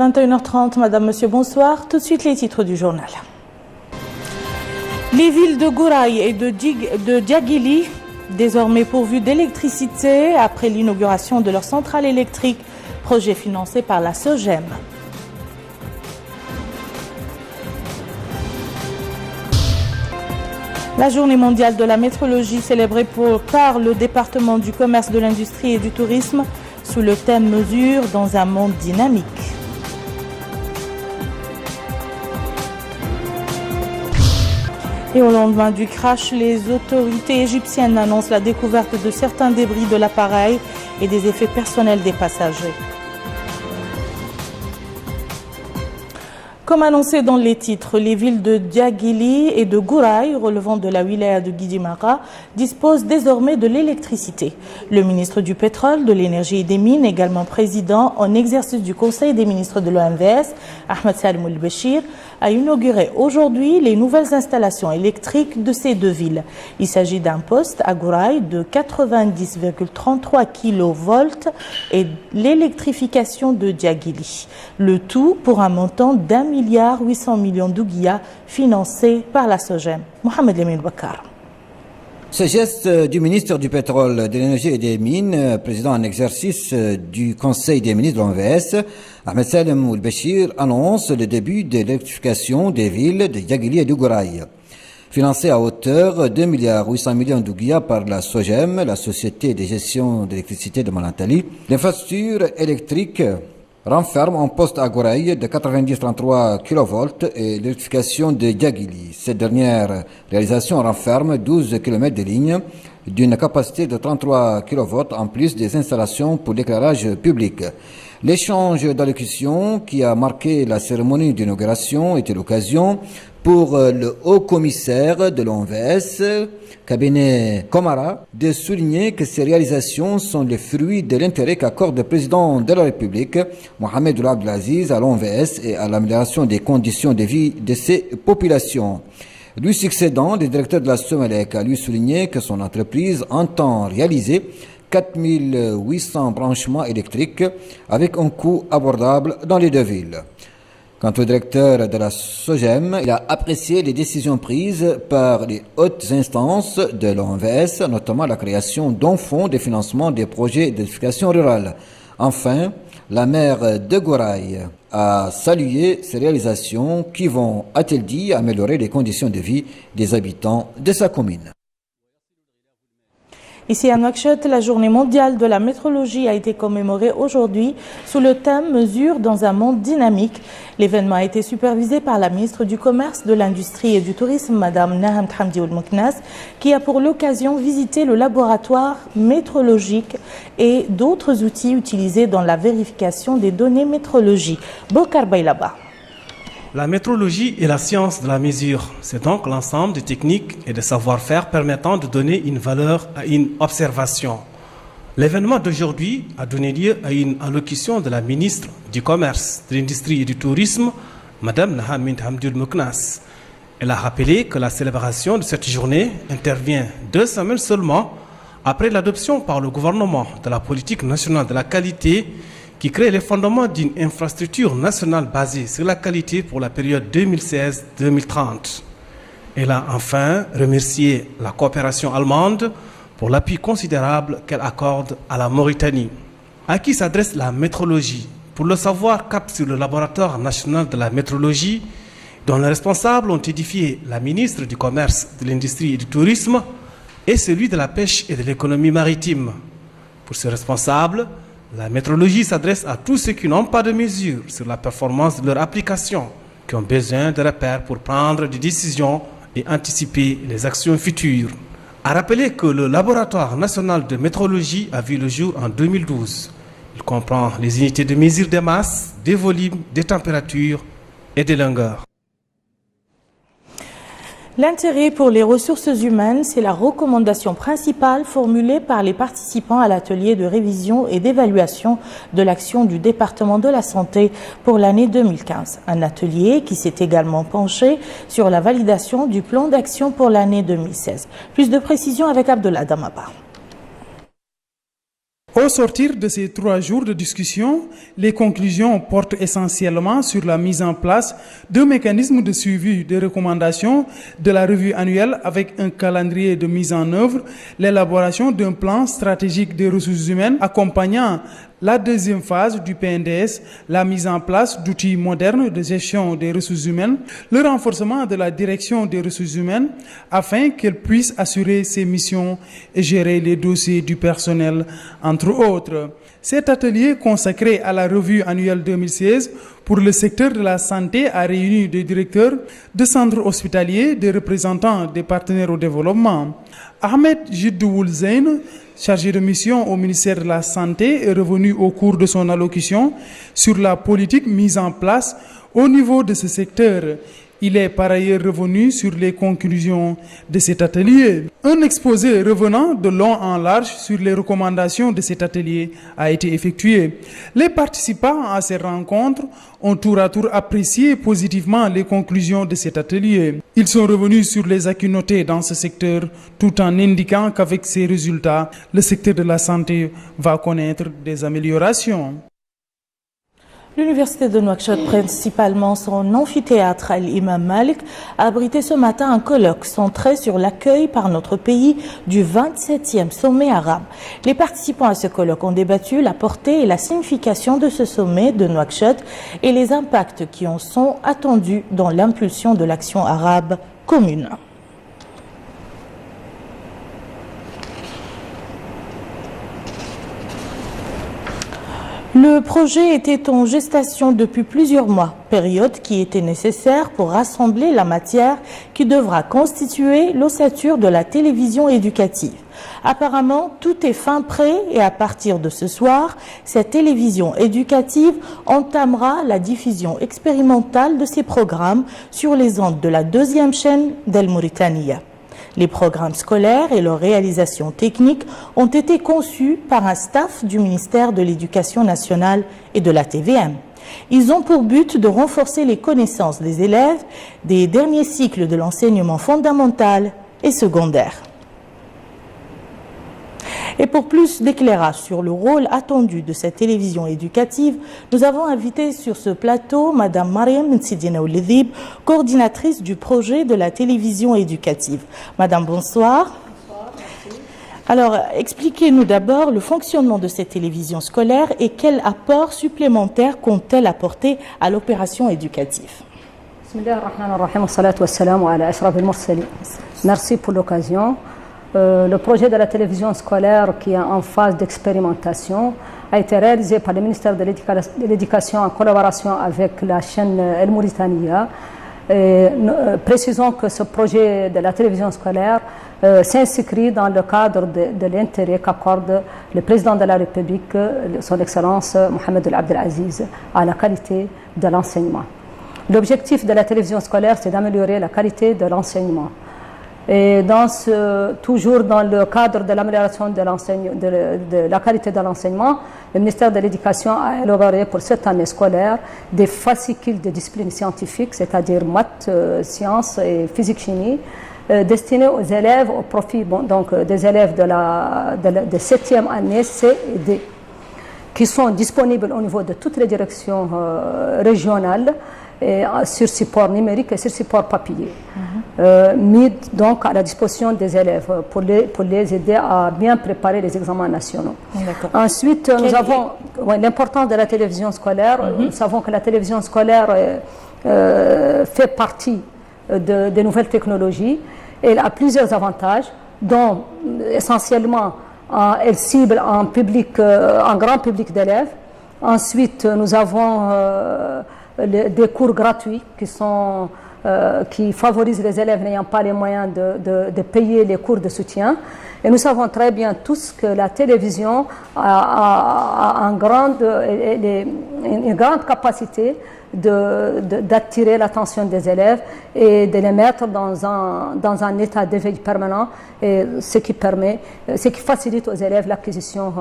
21h30, Madame, Monsieur, bonsoir. Tout de suite, les titres du journal. Les villes de Gouraï et de Diaguili, désormais pourvues d'électricité après l'inauguration de leur centrale électrique, projet financé par la SOGEM. La journée mondiale de la métrologie célébrée par le département du commerce, de l'industrie et du tourisme sous le thème « Mesures dans un monde dynamique ». Et au lendemain du crash, les autorités égyptiennes annoncent la découverte de certains débris de l'appareil et des effets personnels des passagers. Comme annoncé dans les titres, les villes de Diaguili et de Gouraï, relevant de la wilaya de Guidimara, disposent désormais de l'électricité. Le ministre du Pétrole, de l'Énergie et des Mines, également président en exercice du Conseil des ministres de l'OMVS, Ahmed Salim El-Béchir, a inauguré aujourd'hui les nouvelles installations électriques de ces deux villes. Il s'agit d'un poste à Gouraï de 90,33 kV et l'électrification de Diaguili. Le tout pour un montant d'1,8 milliard d'ouguiya financé par la SOGEM. Mohamed Lamine Bakar. Ce geste du ministre du Pétrole, de l'Énergie et des Mines, président en exercice du Conseil des ministres de l'OMVS, Ahmed Salim El-Béchir, annonce le début de l'électrification des villes de Diaguili et de Gouraï. Financé à hauteur de 2,8 milliards d'ouguiya par la SOGEM, la Société de gestion d'électricité de Malantali, l'infrastructure électrique renferme un poste à Gouraï de 90,33 kV et l'électrification de Diaguili. Cette dernière réalisation renferme 12 km de lignes d'une capacité de 33 kV en plus des installations pour l'éclairage public. L'échange d'allocutions qui a marqué la cérémonie d'inauguration était l'occasion pour le haut-commissaire de l'OMVS, cabinet Komara, de souligner que ces réalisations sont les fruits de l'intérêt qu'accorde le président de la République, Mohamed Ould Abdelaziz, à l'OMVS et à l'amélioration des conditions de vie de ses populations. Lui succédant, le directeur de la Somelec a lui souligné que son entreprise entend réaliser 4800 branchements électriques avec un coût abordable dans les deux villes. Quant au directeur de la SOGEM, il a apprécié les décisions prises par les hautes instances de l'OMVS, notamment la création d'un fonds de financement des projets d'électrification rurale. Enfin, la maire de Gouraï a salué ces réalisations qui vont, a-t-elle dit, améliorer les conditions de vie des habitants de sa commune. Ici à Nouakchott, la journée mondiale de la métrologie a été commémorée aujourd'hui sous le thème « Mesures dans un monde dynamique ». L'événement a été supervisé par la ministre du Commerce, de l'Industrie et du Tourisme, Mme Naham Thamdi Ould Mouknas, qui a pour l'occasion visité le laboratoire métrologique et d'autres outils utilisés dans la vérification des données métrologie. Bokar Baylaba. La métrologie est la science de la mesure. C'est donc l'ensemble des techniques et de savoir-faire permettant de donner une valeur à une observation. L'événement d'aujourd'hui a donné lieu à une allocution de la ministre du Commerce, de l'Industrie et du Tourisme, Mme Naham Thamdi Ould Mouknas. Elle a rappelé que la célébration de cette journée intervient 2 semaines seulement après l'adoption par le gouvernement de la politique nationale de la qualité qui crée les fondements d'une infrastructure nationale basée sur la qualité pour la période 2016-2030. Elle a enfin remercié la coopération allemande pour l'appui considérable qu'elle accorde à la Mauritanie. À qui s'adresse la métrologie? Pour le savoir, cap sur le laboratoire national de la métrologie, dont les responsables ont édifié la ministre du Commerce, de l'Industrie et du Tourisme et celui de la pêche et de l'économie maritime. Pour ces responsables, la métrologie s'adresse à tous ceux qui n'ont pas de mesure sur la performance de leur application, qui ont besoin de repères pour prendre des décisions et anticiper les actions futures. À rappeler que le laboratoire national de métrologie a vu le jour en 2012. Il comprend les unités de mesure des masses, des volumes, des températures et des longueurs. L'intérêt pour les ressources humaines, c'est la recommandation principale formulée par les participants à l'atelier de révision et d'évaluation de l'action du département de la santé pour l'année 2015. Un atelier qui s'est également penché sur la validation du plan d'action pour l'année 2016. Plus de précisions avec Abdullah Damaba. Au sortir de ces 3 jours de discussion, les conclusions portent essentiellement sur la mise en place d'un mécanisme de suivi des recommandations de la revue annuelle avec un calendrier de mise en œuvre, l'élaboration d'un plan stratégique des ressources humaines accompagnant la deuxième phase du PNDS, la mise en place d'outils modernes de gestion des ressources humaines, le renforcement de la direction des ressources humaines afin qu'elle puisse assurer ses missions et gérer les dossiers du personnel, entre autres. Cet atelier consacré à la revue annuelle 2016 pour le secteur de la santé a réuni des directeurs de centres hospitaliers, des représentants des partenaires au développement. Ahmed Jiddoul Zain, chargé de mission au ministère de la Santé, est revenu au cours de son allocution sur la politique mise en place au niveau de ce secteur. Il est par ailleurs revenu sur les conclusions de cet atelier. Un exposé revenant de long en large sur les recommandations de cet atelier a été effectué. Les participants à ces rencontres ont tour à tour apprécié positivement les conclusions de cet atelier. Ils sont revenus sur les acquis notés dans ce secteur tout en indiquant qu'avec ces résultats, le secteur de la santé va connaître des améliorations. L'université de Nouakchott, principalement son amphithéâtre Al-Imam Malik, a abrité ce matin un colloque centré sur l'accueil par notre pays du 27e sommet arabe. Les participants à ce colloque ont débattu la portée et la signification de ce sommet de Nouakchott et les impacts qui en sont attendus dans l'impulsion de l'action arabe commune. Le projet était en gestation depuis plusieurs mois, période qui était nécessaire pour rassembler la matière qui devra constituer l'ossature de la télévision éducative. Apparemment, tout est fin prêt et à partir de ce soir, cette télévision éducative entamera la diffusion expérimentale de ses programmes sur les ondes de la 2e chaîne d'El Mauritania. Les programmes scolaires et leurs réalisations techniques ont été conçus par un staff du ministère de l'Éducation nationale et de la TVM. Ils ont pour but de renforcer les connaissances des élèves des derniers cycles de l'enseignement fondamental et secondaire. Et pour plus d'éclairage sur le rôle attendu de cette télévision éducative, nous avons invité sur ce plateau Madame Mariam Nsidina Ouledhib, coordinatrice du projet de la télévision éducative. Madame, bonsoir. Bonsoir. Alors, expliquez-nous d'abord le fonctionnement de cette télévision scolaire et quel apport supplémentaire compte-t-elle apporter à l'opération éducative. Merci pour l'occasion. Le projet de la télévision scolaire qui est en phase d'expérimentation a été réalisé par le ministère de l'Éducation en collaboration avec la chaîne El Mauritania. Précisons que ce projet de la télévision scolaire s'inscrit dans le cadre de l'intérêt qu'accorde le président de la République, son Excellence Mohamed El Abdelaziz, à la qualité de l'enseignement. L'objectif de la télévision scolaire, c'est d'améliorer la qualité de l'enseignement. Et toujours dans le cadre de l'amélioration de la qualité de l'enseignement, le ministère de l'Éducation a élaboré pour cette année scolaire des fascicules de disciplines scientifiques, c'est-à-dire maths, sciences et physique-chimie, destinés aux élèves au profit donc des élèves de 7e année C et D, qui sont disponibles au niveau de toutes les directions régionales, et sur support numérique et sur support papier, mis donc à la disposition des élèves pour les aider à bien préparer les examens nationaux. Ensuite, nous avons l'importance de la télévision scolaire. Nous savons que la télévision scolaire fait partie des nouvelles technologies et elle a plusieurs avantages, dont essentiellement elle cible un grand public d'élèves. Ensuite, nous avons des cours gratuits qui favorisent les élèves n'ayant pas les moyens de payer les cours de soutien. Et nous savons très bien tous que la télévision a une grande capacité d'attirer l'attention des élèves et de les mettre dans un état d'éveil permanent, et ce qui facilite aux élèves l'acquisition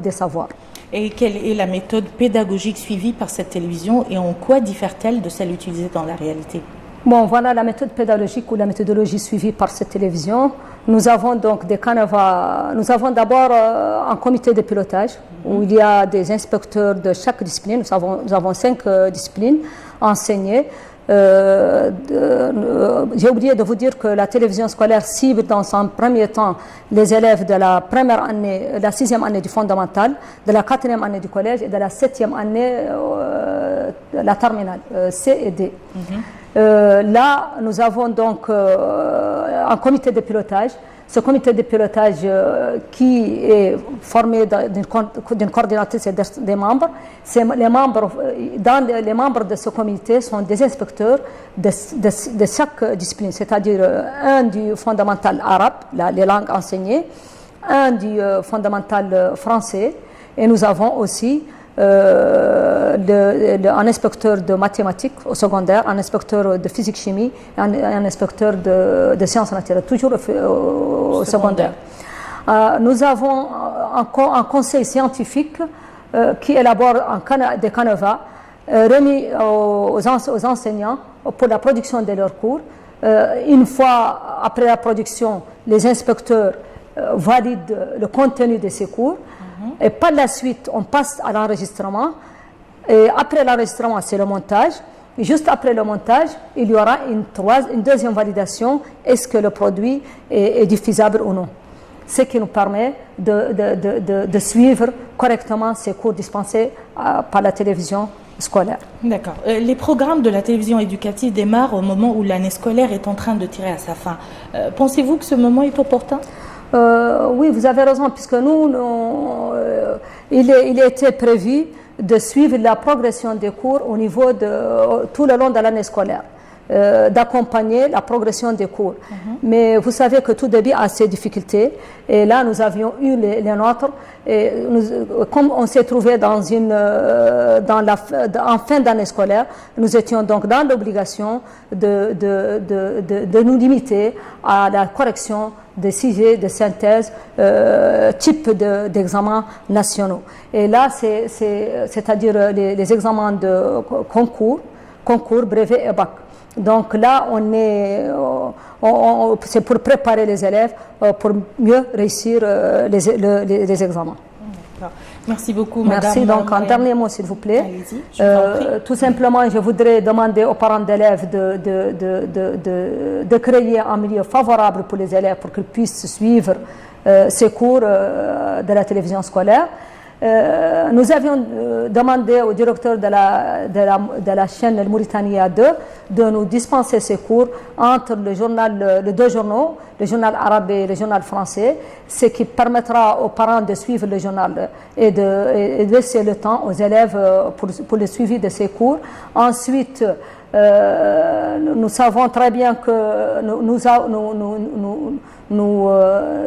des savoirs. Et quelle est la méthode pédagogique suivie par cette télévision et en quoi diffère-t-elle de celle utilisée dans la réalité? Bon, voilà la méthode pédagogique ou la méthodologie suivie par cette télévision. Nous avons donc des canevas. Nous avons d'abord un comité de pilotage où il y a des inspecteurs de chaque discipline. Nous avons 5 disciplines enseignées. J'ai oublié de vous dire que la télévision scolaire cible dans un premier temps les élèves de la première année, de la 6e année du fondamental, de la 4e année du collège et de la 7e année de la terminale, C et D. Là, nous avons donc un comité de pilotage. Ce comité de pilotage qui est formé d'une coordinatrice et des membres, les membres de ce comité sont des inspecteurs de chaque discipline, c'est-à-dire un du fondamental arabe, les langues enseignées, un du fondamental français, et nous avons aussi un inspecteur de mathématiques au secondaire, un inspecteur de physique-chimie, un inspecteur de sciences naturelles, toujours au secondaire. Nous avons un conseil scientifique qui élabore des canevas remis aux enseignants pour la production de leurs cours. Une fois après la production, les inspecteurs valident le contenu de ces cours. Et par la suite, on passe à l'enregistrement. Et après l'enregistrement, c'est le montage. Et juste après le montage, il y aura une deuxième validation. Est-ce que le produit est diffusable ou non? Ce qui nous permet de suivre correctement ces cours dispensés par la télévision scolaire. D'accord. Les programmes de la télévision éducative démarrent au moment où l'année scolaire est en train de tirer à sa fin. Pensez-vous que ce moment est opportun? Oui, vous avez raison, puisque il était prévu de suivre la progression des cours au niveau de tout le long de l'année scolaire, d'accompagner la progression des cours. Mais vous savez que tout début a ses difficultés, et là nous avions eu les nôtres, et comme on s'est trouvé en fin d'année scolaire, nous étions donc dans l'obligation de nous limiter à la correction des sujets de synthèse type d'examens nationaux. Et là, c'est-à-dire les examens de concours, brevet et bac. Donc là, c'est pour préparer les élèves pour mieux réussir les examens. Merci beaucoup, madame. Merci. Donc, un dernier mot, s'il vous plaît. Allez-y, je vous en prie. Tout simplement, je voudrais demander aux parents d'élèves de créer un milieu favorable pour les élèves pour qu'ils puissent suivre ces cours de la télévision scolaire. Nous avions demandé au directeur de la chaîne El Mauritania 2 de nous dispenser ces cours entre les deux journaux, le journal arabe et le journal français, ce qui permettra aux parents de suivre le journal et de laisser le temps aux élèves pour le suivi de ces cours. Ensuite, nous savons très bien que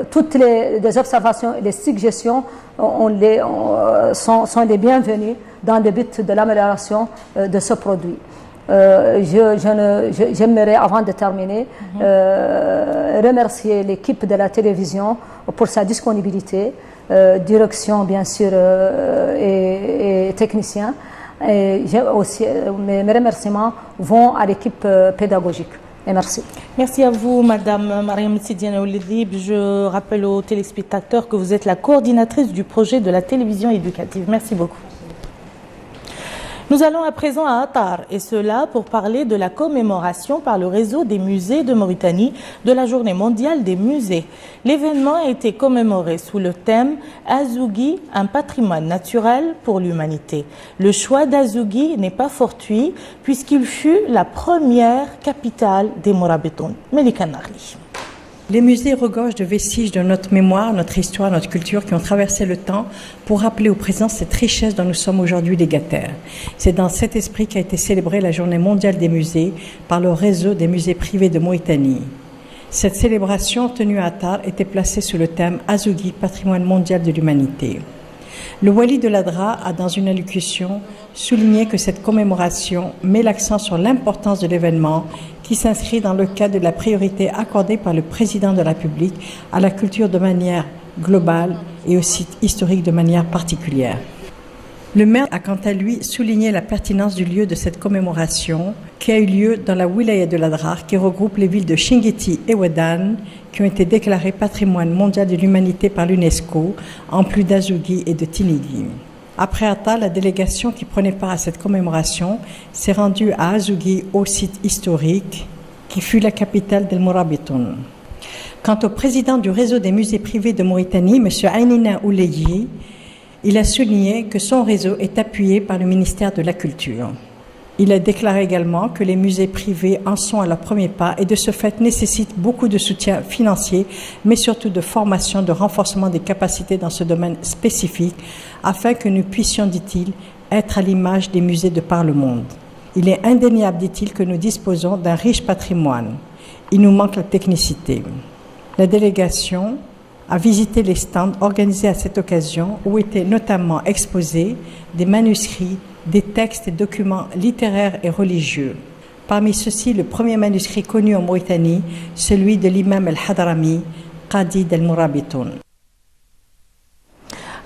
toutes les observations et les suggestions sont les bienvenues dans le but de l'amélioration de ce produit. J'aimerais, avant de terminer, remercier l'équipe de la télévision pour sa disponibilité, direction bien sûr et techniciens. Et aussi, mes remerciements vont à l'équipe pédagogique. Et merci. Merci à vous, madame Mariam Sidiane Ouledib. Je rappelle aux téléspectateurs que vous êtes la coordinatrice du projet de la télévision éducative. Merci beaucoup. Nous allons à présent à Attar, et cela pour parler de la commémoration par le réseau des musées de Mauritanie de la Journée mondiale des musées. L'événement a été commémoré sous le thème « Azougui, un patrimoine naturel pour l'humanité ». Le choix d'Azougui n'est pas fortuit puisqu'il fut la première capitale des Morabitoun. Melika Narli. Les musées regorgent de vestiges de notre mémoire, notre histoire, notre culture qui ont traversé le temps pour rappeler au présent cette richesse dont nous sommes aujourd'hui légataires. C'est dans cet esprit qu'a été célébrée la Journée mondiale des musées par le réseau des musées privés de Mauritanie. Cette célébration tenue à Attar était placée sous le thème Azougui, patrimoine mondial de l'humanité. Le Wali de l'Adra a, dans une allocution, souligné que cette commémoration met l'accent sur l'importance de l'événement qui s'inscrit dans le cadre de la priorité accordée par le président de la République à la culture de manière globale et au site historique de manière particulière. Le maire a quant à lui souligné la pertinence du lieu de cette commémoration qui a eu lieu dans la wilaya de l'Adrar qui regroupe les villes de Chinguetti et Ouadane qui ont été déclarées patrimoine mondial de l'humanité par l'UNESCO en plus d'Azougui et de Tinigui. Après Atta, la délégation qui prenait part à cette commémoration s'est rendue à Azougui au site historique qui fut la capitale d'El Mourabitoun. Quant au président du réseau des musées privés de Mauritanie, M. Aynina Ouleyi, il a souligné que son réseau est appuyé par le ministère de la Culture. Il a déclaré également que les musées privés en sont à leur premier pas et de ce fait nécessitent beaucoup de soutien financier, mais surtout de formation, de renforcement des capacités dans ce domaine spécifique, afin que nous puissions, dit-il, être à l'image des musées de par le monde. Il est indéniable, dit-il, que nous disposons d'un riche patrimoine. Il nous manque la technicité. La délégation a visité les stands organisés à cette occasion où étaient notamment exposés des manuscrits, des textes et documents littéraires et religieux. Parmi ceux-ci, le premier manuscrit connu en Mauritanie, celui de l'imam al-Hadrami, Qadi d'El Mourabitoun.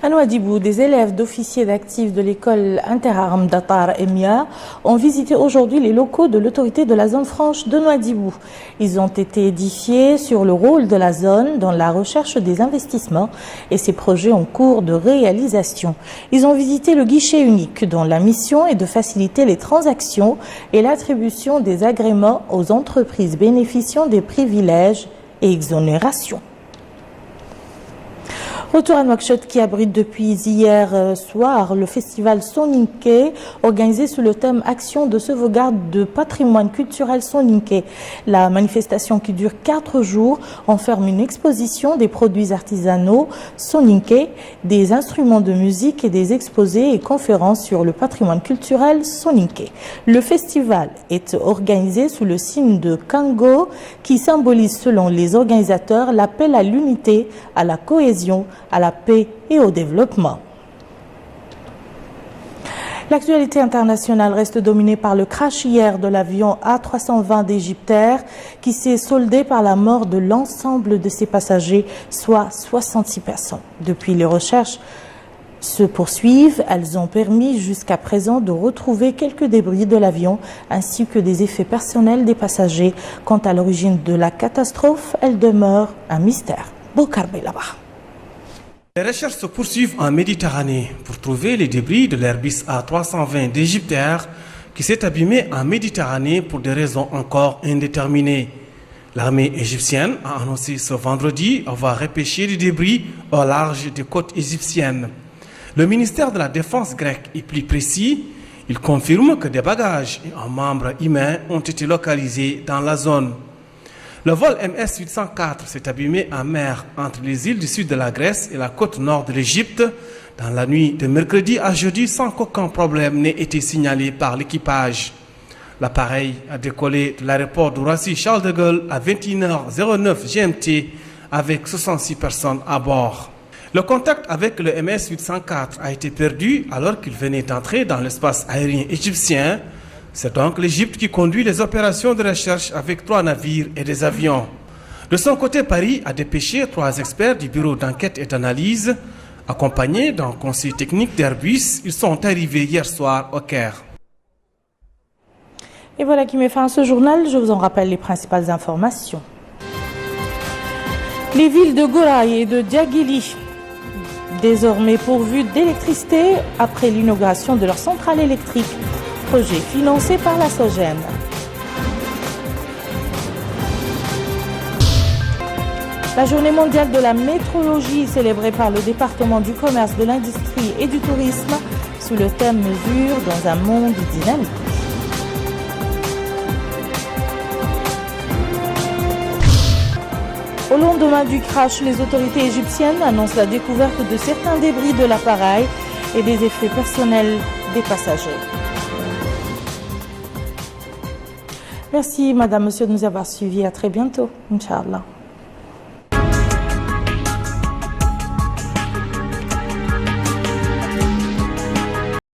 À Nouadhibou, des élèves d'officiers d'actifs de l'école interarmes d'Atar Emia ont visité aujourd'hui les locaux de l'autorité de la zone franche de Nouadhibou. Ils ont été édifiés sur le rôle de la zone dans la recherche des investissements et ses projets en cours de réalisation. Ils ont visité le guichet unique dont la mission est de faciliter les transactions et l'attribution des agréments aux entreprises bénéficiant des privilèges et exonérations. Retour à Nouakchott qui abrite depuis hier soir le festival Soninké organisé sous le thème Action de sauvegarde de patrimoine culturel Soninké. La manifestation qui dure 4 jours enferme une exposition des produits artisanaux Soninké, des instruments de musique et des exposés et conférences sur le patrimoine culturel Soninké. Le festival est organisé sous le signe de Kango qui symbolise selon les organisateurs l'appel à l'unité, à la cohésion, à la paix et au développement. L'actualité internationale reste dominée par le crash hier de l'avion A320 d'Égyptair qui s'est soldé par la mort de l'ensemble de ses passagers, soit 66 personnes. Depuis, les recherches se poursuivent. Elles ont permis jusqu'à présent de retrouver quelques débris de l'avion ainsi que des effets personnels des passagers. Quant à l'origine de la catastrophe, elle demeure un mystère. Boukarbe là-bas. Les recherches se poursuivent en Méditerranée pour trouver les débris de l'Airbus A320 d'Égyptair qui s'est abîmé en Méditerranée pour des raisons encore indéterminées. L'armée égyptienne a annoncé ce vendredi avoir repêché les débris au large des côtes égyptiennes. Le ministère de la Défense grec est plus précis. Il confirme que des bagages et un membre humain ont été localisés dans la zone. Le vol MS-804 s'est abîmé en mer entre les îles du sud de la Grèce et la côte nord de l'Égypte dans la nuit de mercredi à jeudi sans qu'aucun problème n'ait été signalé par l'équipage. L'appareil a décollé de l'aéroport de Roissy-Charles de Gaulle à 21h09 GMT avec 66 personnes à bord. Le contact avec le MS-804 a été perdu alors qu'il venait d'entrer dans l'espace aérien égyptien. C'est donc l'Égypte qui conduit les opérations de recherche avec 3 navires et des avions. De son côté, Paris a dépêché 3 experts du bureau d'enquête et d'analyse. Accompagnés d'un conseil technique d'Airbus, ils sont arrivés hier soir au Caire. Et voilà qui met fin à ce journal. Je vous en rappelle les principales informations. Les villes de Gouraï et de Diaguili, désormais pourvues d'électricité après l'inauguration de leur centrale électrique. Projet financé par la SOGEN. La journée mondiale de la métrologie célébrée par le département du commerce, de l'industrie et du tourisme sous le thème Mesures dans un monde dynamique. Au lendemain du crash, les autorités égyptiennes annoncent la découverte de certains débris de l'appareil et des effets personnels des passagers. Merci, Madame, Monsieur, de nous avoir suivis. À très bientôt, Inch'Allah.